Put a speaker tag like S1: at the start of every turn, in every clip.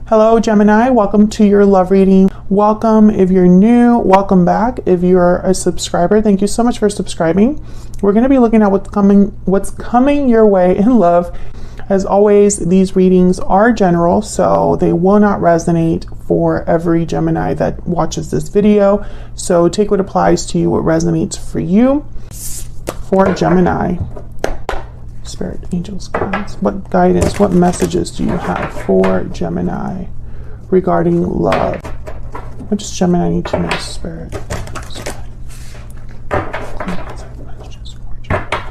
S1: Hello Gemini, welcome to your love reading. Welcome if you're new, welcome back. If you're a subscriber, thank you so much for subscribing. We're going to be looking at what's coming your way in love. As always, these readings are general, so they will not resonate for every Gemini that watches this video. So take what applies to you, what resonates for you. For Gemini, Spirit, angels, guides, what guidance, what messages do you have for Gemini regarding love? What does Gemini need to know, Spirit?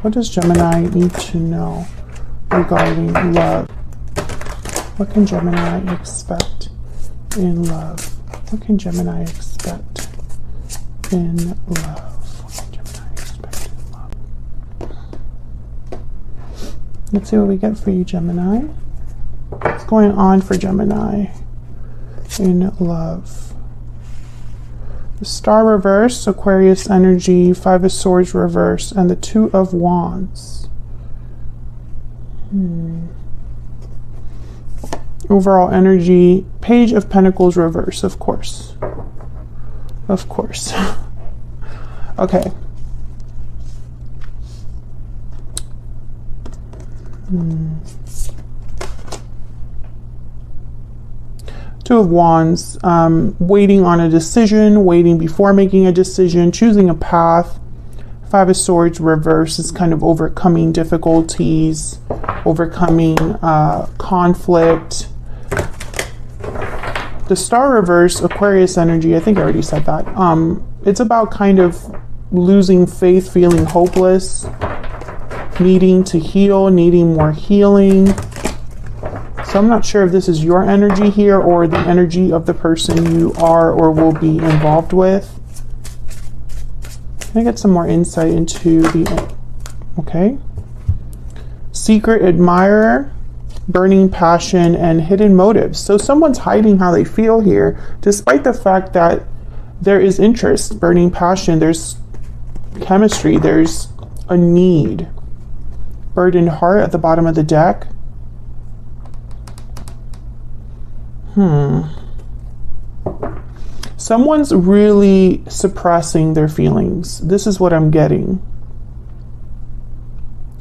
S1: What does Gemini need to know regarding love? What can Gemini expect in love? What can Gemini expect in love? Let's see what we get for you, Gemini. What's going on for Gemini in love? The Star reverse, Aquarius energy, Five of Swords reverse, and the Two of Wands. Overall energy, Page of Pentacles reverse, of course. Of course. Okay. Two of Wands, waiting on a decision, waiting before making a decision, choosing a path. Five of Swords reverse is kind of overcoming difficulties, overcoming conflict. The Star reverse, Aquarius energy, I think I already said that. It's about kind of losing faith, feeling hopeless, needing to heal, needing more healing. So I'm not sure if this is your energy here or the energy of the person you are or will be involved with. Can I get some more insight into the... Okay. Secret admirer, burning passion, and hidden motives. So someone's hiding how they feel here, despite the fact that there is interest, burning passion, there's chemistry, there's a need. Burdened heart at the bottom of the deck. Someone's really suppressing their feelings. This is what I'm getting.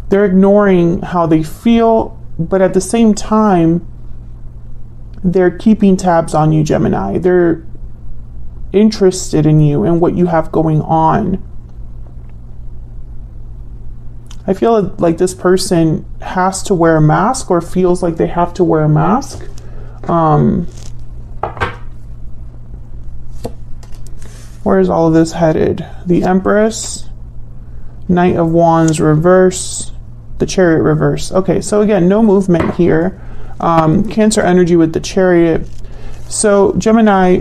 S1: They're ignoring how they feel, but at the same time, they're keeping tabs on you, Gemini. They're interested in you and what you have going on. I feel like this person has to wear a mask or feels like they have to wear a mask. Where is all of this headed? The Empress, Knight of Wands reverse, the Chariot reverse. Okay, so again, no movement here. Cancer energy with the Chariot. So Gemini,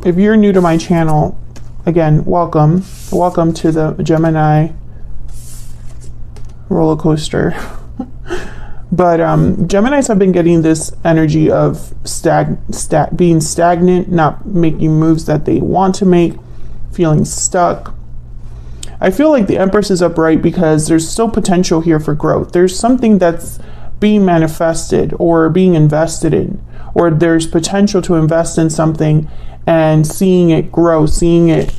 S1: if you're new to my channel, again, welcome. Welcome to the Gemini roller coaster. But Geminis have been getting this energy of being stagnant, not making moves that they want to make, feeling stuck. I feel like the Empress is upright because there's still potential here for growth. There's something that's being manifested or being invested in, or there's potential to invest in something and seeing it grow, seeing it,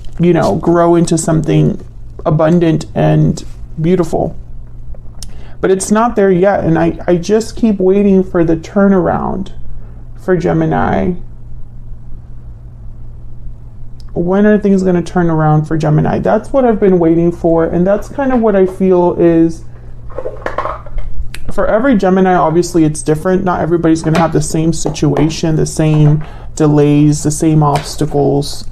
S1: grow into something abundant and beautiful. But it's not there yet, and I just keep waiting for the turnaround for Gemini. When are things going to turn around for Gemini? That's what I've been waiting for, and that's kind of what I feel is... For every Gemini, obviously it's different. Not everybody's going to have the same situation, the same delays, the same obstacles.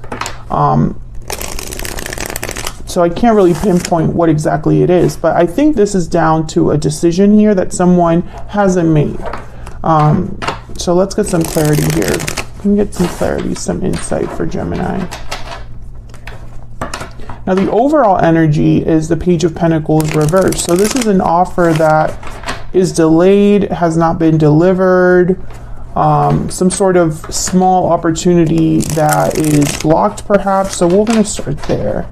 S1: So I can't really pinpoint what exactly it is, but I think this is down to a decision here that someone hasn't made. So let's get some clarity here. Can we get some clarity, some insight for Gemini? Now the overall energy is the Page of Pentacles reversed. So this is an offer that is delayed, has not been delivered. Some sort of small opportunity that is blocked perhaps. So we're going to start there.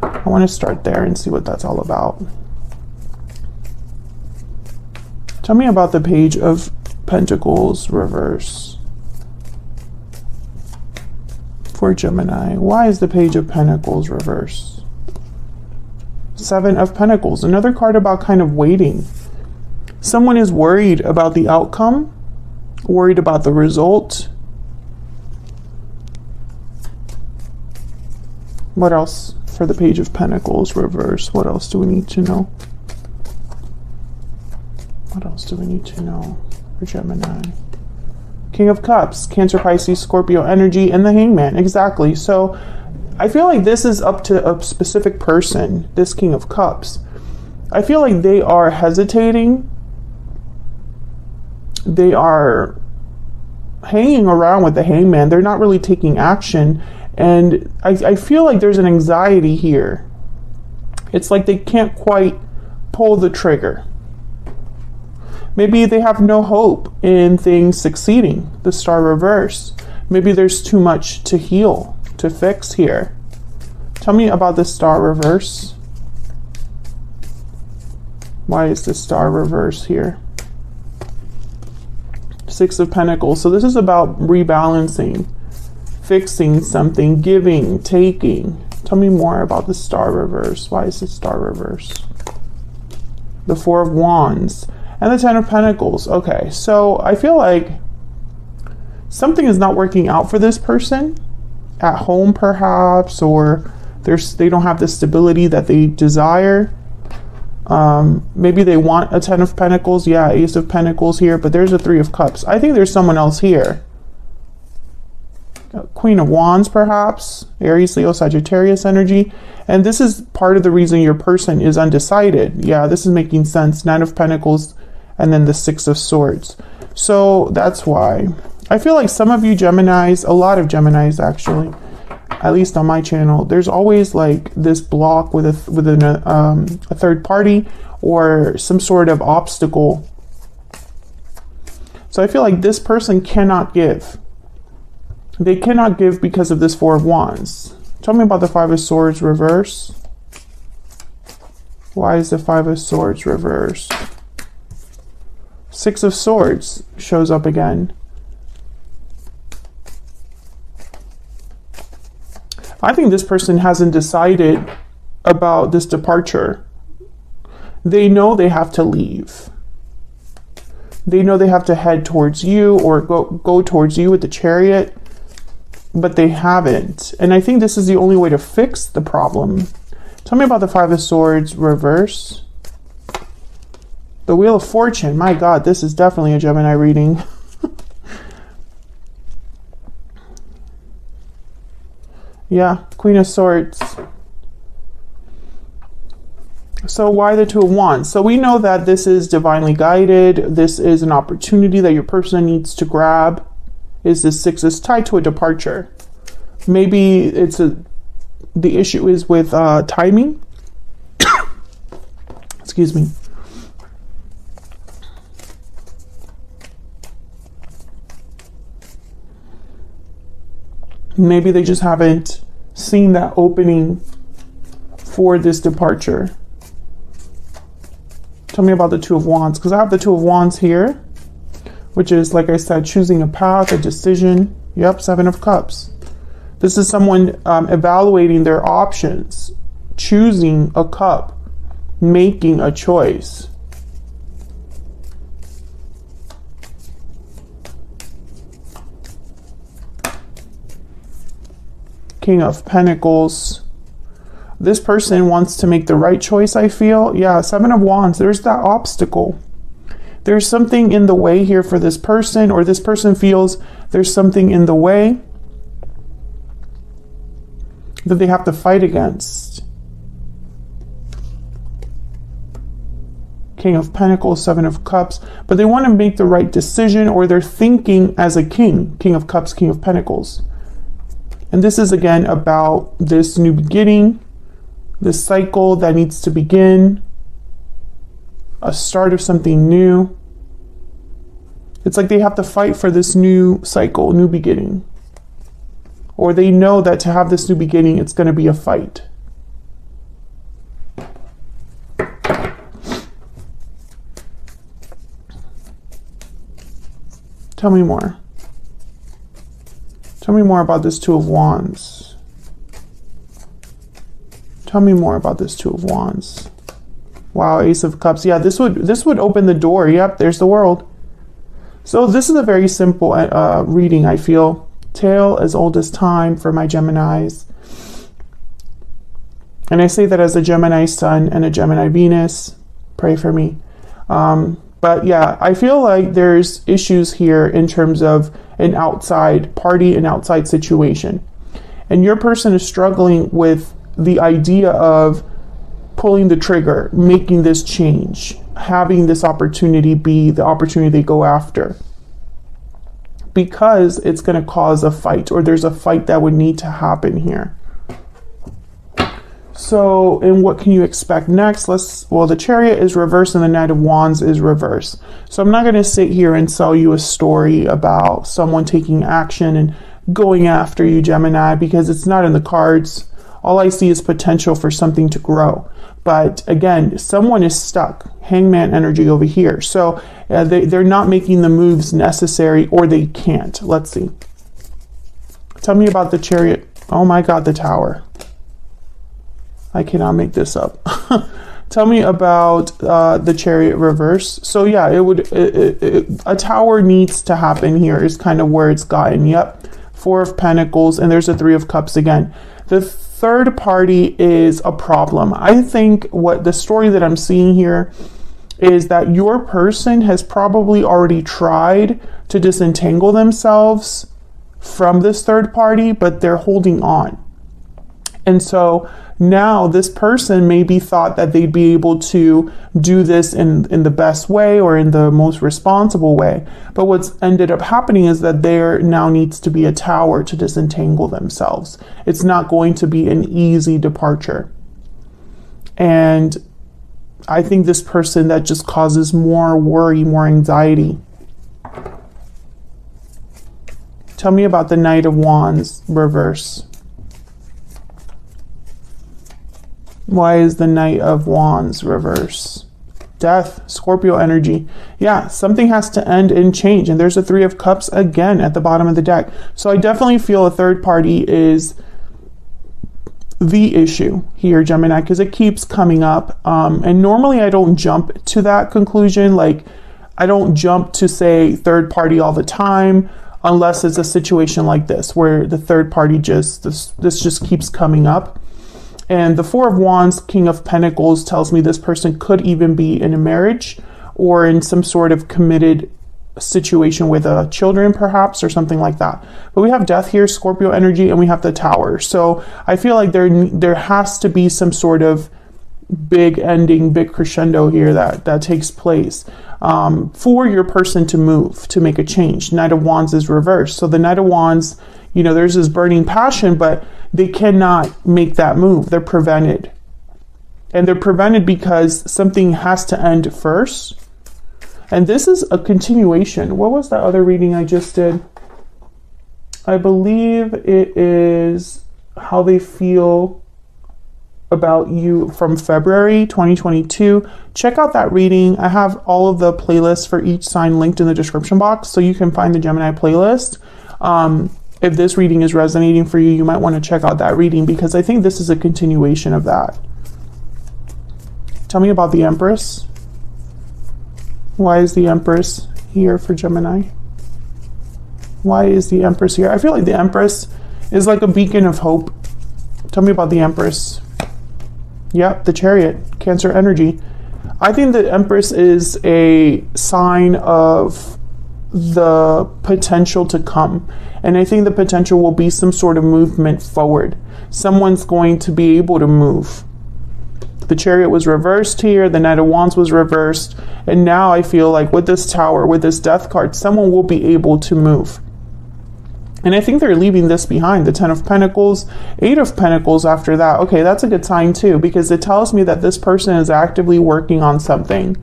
S1: I want to start there and see what that's all about. Tell me about the Page of Pentacles reverse. for Gemini. Why is the Page of Pentacles reverse? Seven of Pentacles, another card about kind of waiting. Someone is worried about the outcome, worried about the result. What else for the Page of Pentacles reverse? What else do we need to know? What else do we need to know for Gemini? King of Cups, Cancer, Pisces, Scorpio energy, and the Hangman. Exactly. So I feel like this is up to a specific person, this King of Cups. I feel like they are hesitating. They are hanging around with the Hangman. They're not really taking action. And I feel like there's an anxiety here. It's like they can't quite pull the trigger. Maybe they have no hope in things succeeding. The Star reverse. Maybe there's too much to heal, to fix here. Tell me about the Star reverse. Why is the Star reverse here? Six of Pentacles. So this is about rebalancing, fixing something, giving, taking. Tell me more about the Star reverse. Why is the Star reverse? The Four of Wands and the Ten of Pentacles. Okay, so I feel like something is not working out for this person at home, perhaps, or they don't have the stability that they desire. Maybe they want a Ten of Pentacles. Yeah, Ace of Pentacles here, but there's a Three of Cups. I think there's someone else here. Queen of Wands, perhaps. Aries, Leo, Sagittarius energy. And this is part of the reason your person is undecided. Yeah, this is making sense. Nine of Pentacles and then the Six of Swords. So that's why. I feel like some of you Geminis, a lot of Geminis actually, at least on my channel, there's always like this block with a third party or some sort of obstacle. So I feel like this person cannot give. They cannot give because of this Four of Wands. Tell me about the Five of Swords reverse. Why is the Five of Swords reverse? Six of Swords shows up again. I think this person hasn't decided about this departure. They know they have to leave. They know they have to head towards you or go towards you with the Chariot, but they haven't. And I think this is the only way to fix the problem. Tell me about the Five of Swords reverse. The Wheel of Fortune. My God, this is definitely a Gemini reading. Yeah, Queen of Swords. So why the Two of Wands? So we know that this is divinely guided. This is an opportunity that your person needs to grab. Is this Six is tied to a departure? Maybe it's the issue is with timing. Excuse me. Maybe they just haven't seen that opening for this departure. Tell me about the Two of Wands, because I have the Two of Wands here, which is, like I said, choosing a path, a decision. Yep, Seven of Cups. This is someone evaluating their options, choosing a cup, making a choice. King of Pentacles. This person wants to make the right choice, I feel. Yeah, Seven of Wands. There's that obstacle. There's something in the way here for this person, or this person feels there's something in the way that they have to fight against. King of Pentacles, Seven of Cups. But they want to make the right decision, or they're thinking as a king. King of Cups, King of Pentacles. And this is again about this new beginning, this cycle that needs to begin, a start of something new. It's like they have to fight for this new cycle, new beginning. Or they know that to have this new beginning, it's going to be a fight. Tell me more. Tell me more about this Two of Wands. Tell me more about this Two of Wands. Wow, Ace of Cups. Yeah, this would open the door. Yep, there's the World. So this is a very simple reading, I feel. Tale as old as time for my Geminis. And I say that as a Gemini Sun and a Gemini Venus. Pray for me. But yeah, I feel like there's issues here in terms of an outside party, an outside situation. And your person is struggling with the idea of pulling the trigger, making this change, having this opportunity be the opportunity they go after. Because it's going to cause a fight, or there's a fight that would need to happen here. So, and what can you expect next? Well, the Chariot is reversed and the Knight of Wands is reversed. So I'm not going to sit here and sell you a story about someone taking action and going after you, Gemini, because it's not in the cards. All I see is potential for something to grow. But again, someone is stuck. Hangman energy over here. So they're not making the moves necessary, or they can't. Let's see. Tell me about the Chariot. Oh my God, the Tower. I cannot make this up. Tell me about the Chariot reverse. So yeah, a Tower needs to happen here is kind of where it's gotten. Yep. Four of Pentacles, and there's a Three of Cups again. The third party is a problem. I think what the story that I'm seeing here is that your person has probably already tried to disentangle themselves from this third party, but they're holding on. And so now this person maybe thought that they'd be able to do this in the best way or in the most responsible way. But what's ended up happening is that there now needs to be a tower to disentangle themselves. It's not going to be an easy departure. And I think this person, that just causes more worry, more anxiety. Tell me about the Knight of Wands reverse. Why is the Knight of Wands reverse? Death, Scorpio energy. Yeah, something has to end and change. And there's a Three of Cups again at the bottom of the deck. So I definitely feel a third party is the issue here, Gemini, because it keeps coming up. And normally I don't jump to that conclusion. Like, I don't jump to say third party all the time, unless it's a situation like this, where the third party this just keeps coming up. And the Four of Wands, King of Pentacles, tells me this person could even be in a marriage or in some sort of committed situation with children, perhaps, or something like that. But we have Death here, Scorpio energy, and we have the Tower. So I feel like there has to be some sort of big ending, big crescendo here that takes place for your person to move, to make a change. Knight of Wands is reversed. So the Knight of Wands, you know, there's this burning passion, but they cannot make that move. They're prevented. And they're prevented because something has to end first. And this is a continuation. What was that other reading I just did? I believe it is how they feel about you from February 2022. Check out that reading. I have all of the playlists for each sign linked in the description box, so you can find the Gemini playlist. If this reading is resonating for you, you might want to check out that reading, because I think this is a continuation of that. Tell me about the Empress. Why is the Empress here for Gemini? Why is the Empress here? I feel like the Empress is like a beacon of hope. Tell me about the Empress. Yep, the Chariot, Cancer energy. I think the Empress is a sign of the potential to come. And I think the potential will be some sort of movement forward. Someone's going to be able to move. The Chariot was reversed here. The Knight of Wands was reversed. And now I feel like with this Tower, with this Death card, someone will be able to move. And I think they're leaving this behind. The Ten of Pentacles, Eight of Pentacles after that. Okay, that's a good sign too, because it tells me that this person is actively working on something.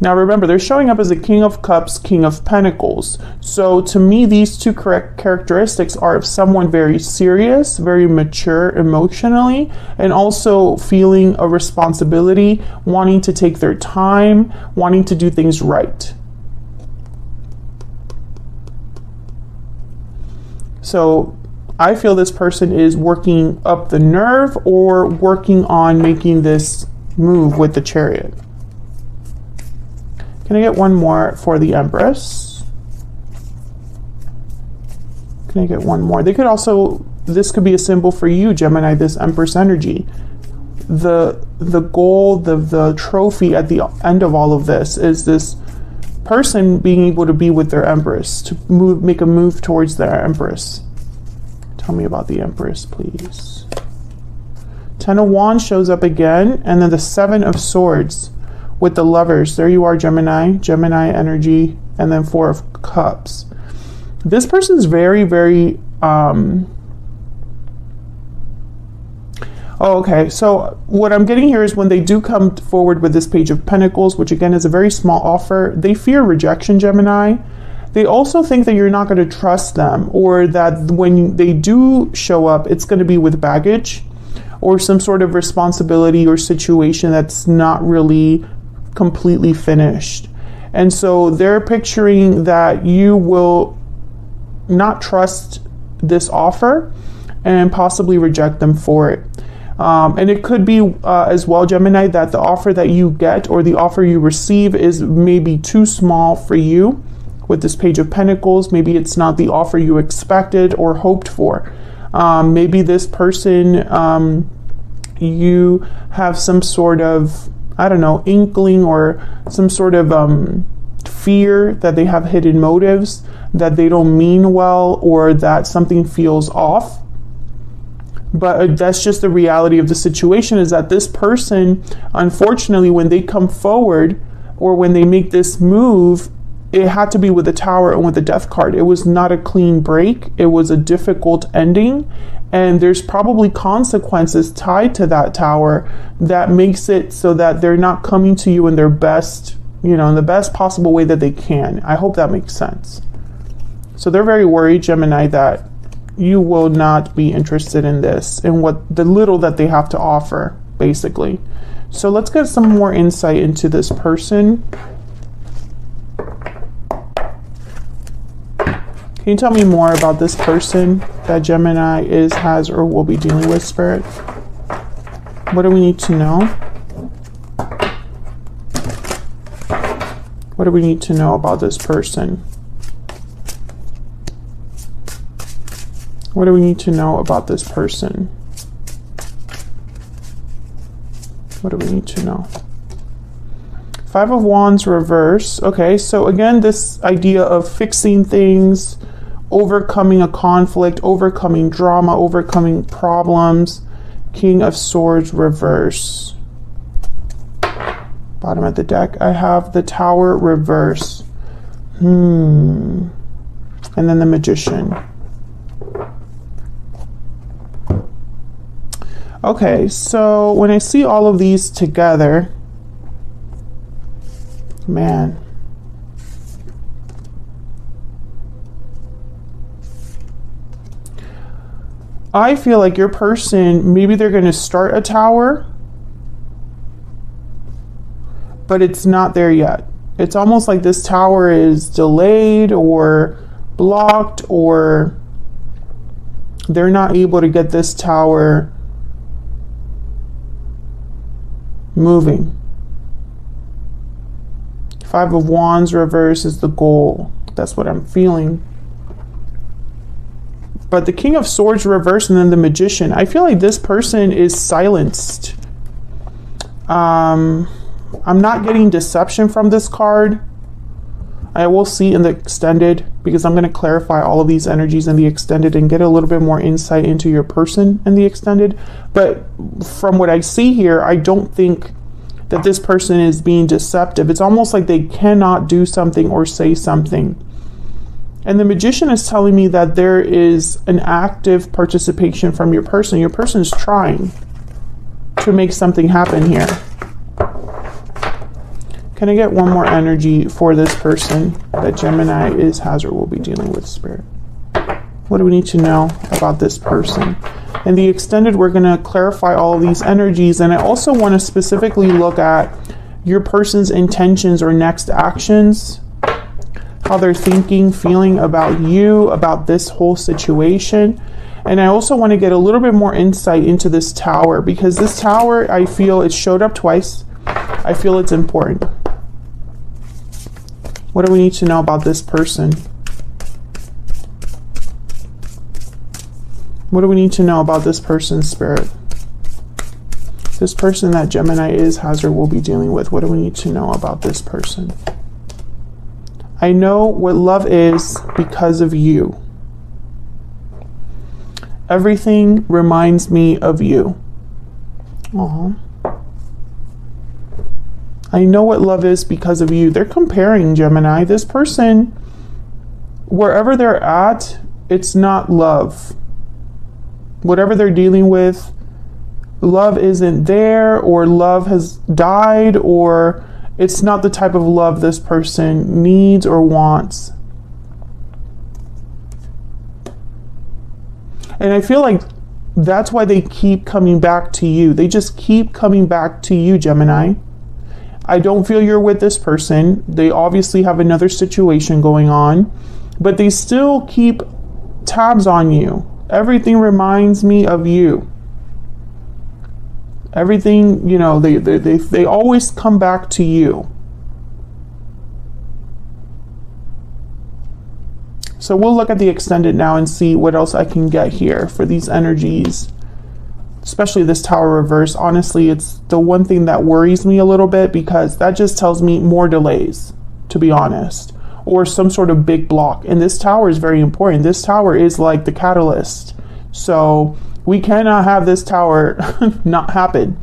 S1: Now remember, they're showing up as a King of Cups, King of Pentacles. So to me, these two correct characteristics are of someone very serious, very mature emotionally, and also feeling a responsibility, wanting to take their time, wanting to do things right. So I feel this person is working up the nerve or working on making this move with the Chariot. Can I get one more for the Empress? Can I get one more? They could also, this could be a symbol for you, Gemini, this Empress energy. The goal, the trophy at the end of all of this is this person being able to be with their Empress, to make a move towards their Empress. Tell me about the Empress, please. 10 of Wands shows up again, and then the 7 of Swords with the Lovers. There you are, Gemini, Gemini energy, and then 4 of Cups. This person's very, very, oh, okay, so what I'm getting here is when they do come forward with this Page of Pentacles, which again is a very small offer, they fear rejection, Gemini. They also think that you're not going to trust them, or that when they do show up, it's going to be with baggage or some sort of responsibility or situation that's not really completely finished. And so they're picturing that you will not trust this offer and possibly reject them for it. And it could be as well, Gemini, that the offer that you get or the offer you receive is maybe too small for you with this Page of Pentacles. Maybe it's not the offer you expected or hoped for. Maybe this person, you have some sort of, I don't know, inkling or some sort of fear that they have hidden motives, that they don't mean well, or that something feels off. But that's just the reality of the situation, is that this person, unfortunately, when they come forward or when they make this move, it had to be with the Tower and with the Death card. It was not a clean break. It was a difficult ending. And there's probably consequences tied to that Tower that makes it so that they're not coming to you in their best, you know, in the best possible way that they can. I hope that makes sense. So they're very worried, Gemini, that you will not be interested in this and what the little that they have to offer, basically. So let's get some more insight into this person. Can you tell me more about this person that Gemini is, has, or will be dealing with, Spirit? What do we need to know? What do we need to know about this person? What do we need to know about this person? What do we need to know? 5 of Wands reverse. Okay, so again, this idea of fixing things, overcoming a conflict, overcoming drama, overcoming problems. King of Swords reverse. Bottom of the deck, I have the Tower reverse. And then the Magician. Okay, so when I see all of these together, man, I feel like your person, maybe they're going to start a tower, but it's not there yet. It's almost like this tower is delayed or blocked, or they're not able to get this tower moving. 5 of Wands reverse is the goal. That's what I'm feeling. But the King of Swords reverse and then the Magician. I feel like this person is silenced. I'm not getting deception from this card. I will see in the extended, because I'm going to clarify all of these energies in the extended and get a little bit more insight into your person in the extended. But from what I see here, I don't think that this person is being deceptive. It's almost like they cannot do something or say something. And the Magician is telling me that there is an active participation from your person. Your person is trying to make something happen here. Can I get one more energy for this person that Gemini is, has, or will be dealing with, Spirit? What do we need to know about this person? In the extended, we're going to clarify all of these energies, and I also want to specifically look at your person's intentions or next actions. how they're thinking, feeling about you, about this whole situation. And I also want to get a little bit more insight into this Tower, because this Tower, I feel it showed up twice. I feel it's important. What do we need to know about this person? What do we need to know about this person, Spirit? This person that Gemini is, has, or will be dealing with. What do we need to know about this person? I know what love is because of you. Everything reminds me of you. Aww. I know what love is because of you. They're comparing, Gemini. This person, wherever they're at, it's not love. Whatever they're dealing with, love isn't there, or love has died, or it's not the type of love this person needs or wants. And I feel like that's why they keep coming back to you. They just keep coming back to you, Gemini. I don't feel you're with this person. They obviously have another situation going on, but they still keep tabs on you. Everything reminds me of you. Everything, you know, they always come back to you. So we'll look at the extended now and see what else I can get here for these energies, especially this Tower reverse. Honestly, it's the one thing that worries me a little bit, because that just tells me more delays, to be honest, or some sort of big block. And this Tower is very important. This Tower is like the catalyst. So we cannot have this Tower not happen.